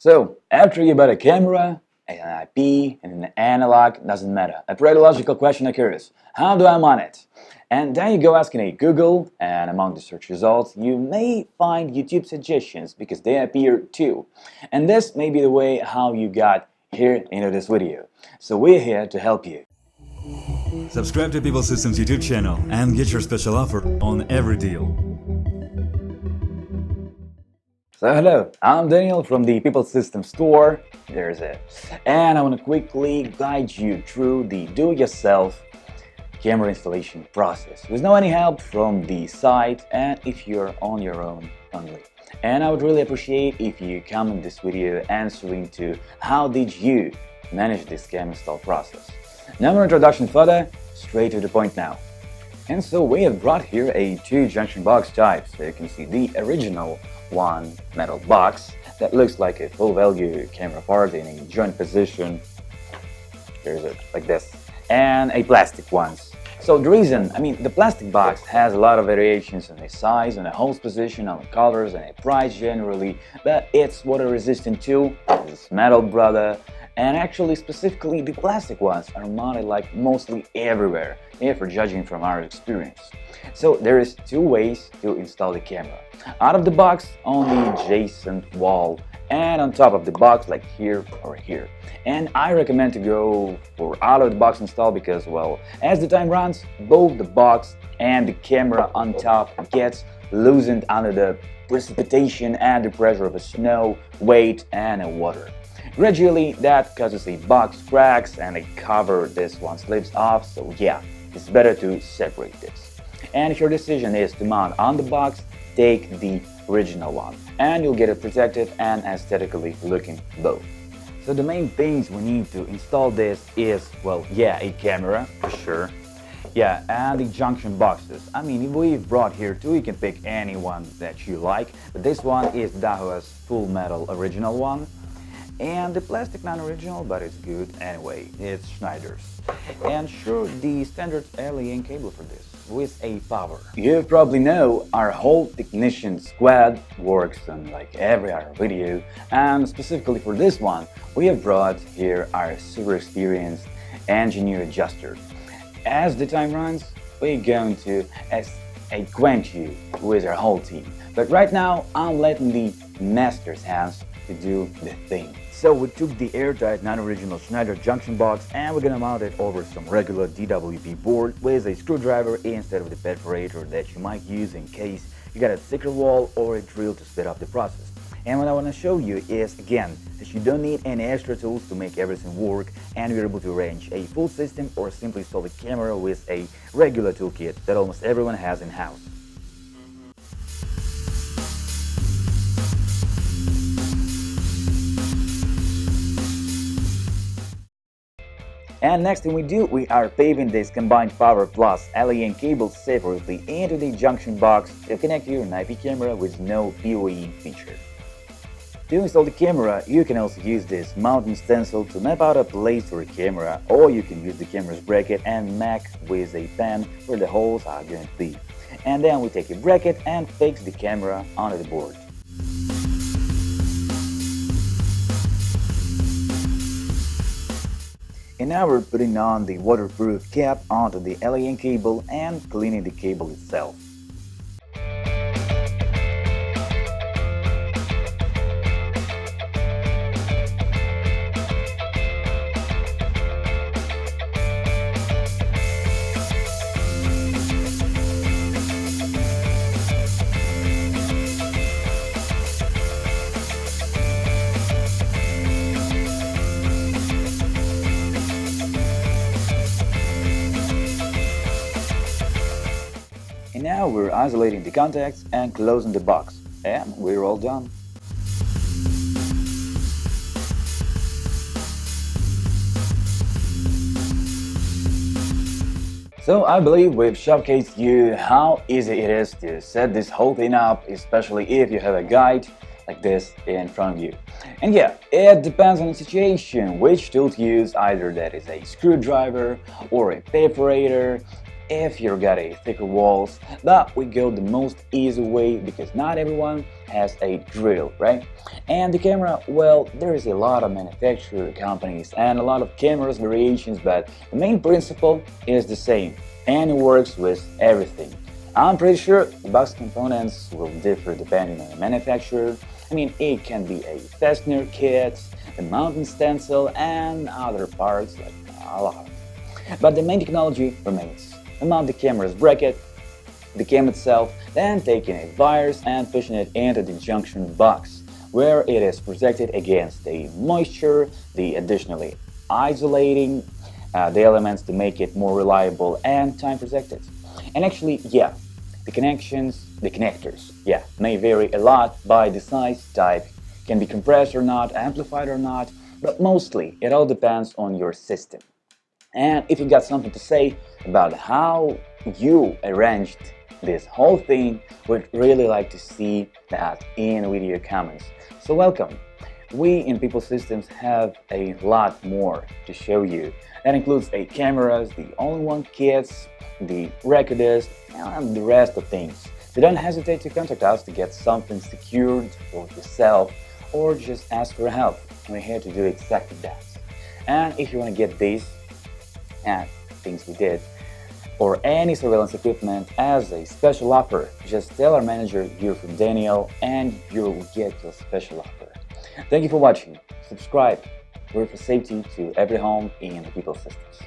So, after you buy a camera, an IP, and an analog, doesn't matter. A pretty logical question occurs. How do I mount it? And then you go asking a Google, and among the search results, you may find YouTube suggestions because they appear too. And this may be the way how you got here into this video. So we're here to help you. Subscribe to People Systems YouTube channel and get your special offer on every deal. So hello, I'm Daniel from the People Systems store, there's it. And I want to quickly guide you through the do-it-yourself camera installation process with no any help from the site and if you're on your own only. And I would really appreciate if you comment this video answering to how did you manage this cam install process. No more introduction further, straight to the point now. And so we have brought here a two junction box type, so you can see the original one metal box that looks like a full value camera part in a joint position. Here's it like this, and a plastic ones. So the reason, the plastic box has a lot of variations in the size, and the hose position, on the colors, and the price generally, but it's water resistant too. It's metal brother, and actually specifically the plastic ones are mounted like mostly everywhere, if we're judging from our experience. So there is two ways to install the camera. Out of the box on the adjacent wall and on top of the box like here or here. And I recommend to go for out of the box install because, well, as the time runs, both the box and the camera on top gets loosened under the precipitation and the pressure of the snow, weight and water. Gradually that causes a box cracks and a cover this one slips off, so yeah, it's better to separate this. And if your decision is to mount on the box, take the original one and you'll get it protected and aesthetically looking both. So the main things we need to install this is, well, yeah, a camera for sure. Yeah, and the junction boxes. We've brought here two, you can pick any one that you like, but this one is Dahua's full metal original one. And the plastic non-original, but it's good anyway, it's Schneider's. And sure, the standard alien cable for this, with a power. You probably know our whole technician squad works on like every other video, and specifically for this one, we have brought here our super experienced engineer adjuster. As the time runs, we're going to acquaint you with our whole team. But right now, I'm letting the master's hands to do the thing. So we took the airtight non-original Schneider junction box and we're gonna mount it over some regular DWP board with a screwdriver instead of the perforator that you might use in case you got a thicker wall or a drill to speed up the process. And what I want to show you is, again, that you don't need any extra tools to make everything work and you're able to arrange a full system or simply install the camera with a regular toolkit that almost everyone has in-house. And next thing we do, we are paving this combined power plus alien cable separately into the junction box to connect your IP camera with no PoE feature. To install the camera, you can also use this mounting stencil to map out a place for a camera, or you can use the camera's bracket and mark with a pen where the holes are going to be. And then we take a bracket and fix the camera onto the board. And now we're putting on the waterproof cap onto the alien cable and cleaning the cable itself. And now we're isolating the contacts and closing the box, and we're all done. So I believe we've showcased you how easy it is to set this whole thing up, especially if you have a guide like this in front of you. And yeah, it depends on the situation which tool to use, either that is a screwdriver or a perforator, if you got a thicker walls, but we go the most easy way because not everyone has a drill, right? And the camera, well, there is a lot of manufacturer companies and a lot of cameras variations, but the main principle is the same, and it works with everything. I'm pretty sure the box components will differ depending on the manufacturer. I mean, it can be a fastener kit, a mounting stencil, and other parts, like a lot. But the main technology remains. Mount the camera's bracket, the cam itself, then taking a virus and pushing it into the junction box, where it is protected against the moisture, the additionally isolating the elements to make it more reliable and time protected. And actually, yeah, the connectors, yeah, may vary a lot by the size, type, can be compressed or not, amplified or not, but mostly it all depends on your system. And if you got something to say about how you arranged this whole thing, we'd really like to see that in video comments. So welcome. We in People Systems have a lot more to show you. That includes a cameras, the all-in-one kits, the recorders, and the rest of things. So don't hesitate to contact us to get something secured for yourself or just ask for help. We're here to do exactly that. And if you want to get these and things we did, or any surveillance equipment as a special offer, just tell our manager you're from Daniel and you'll get your special offer. Thank you for watching. Subscribe. We're for safety to every home in the People Systems.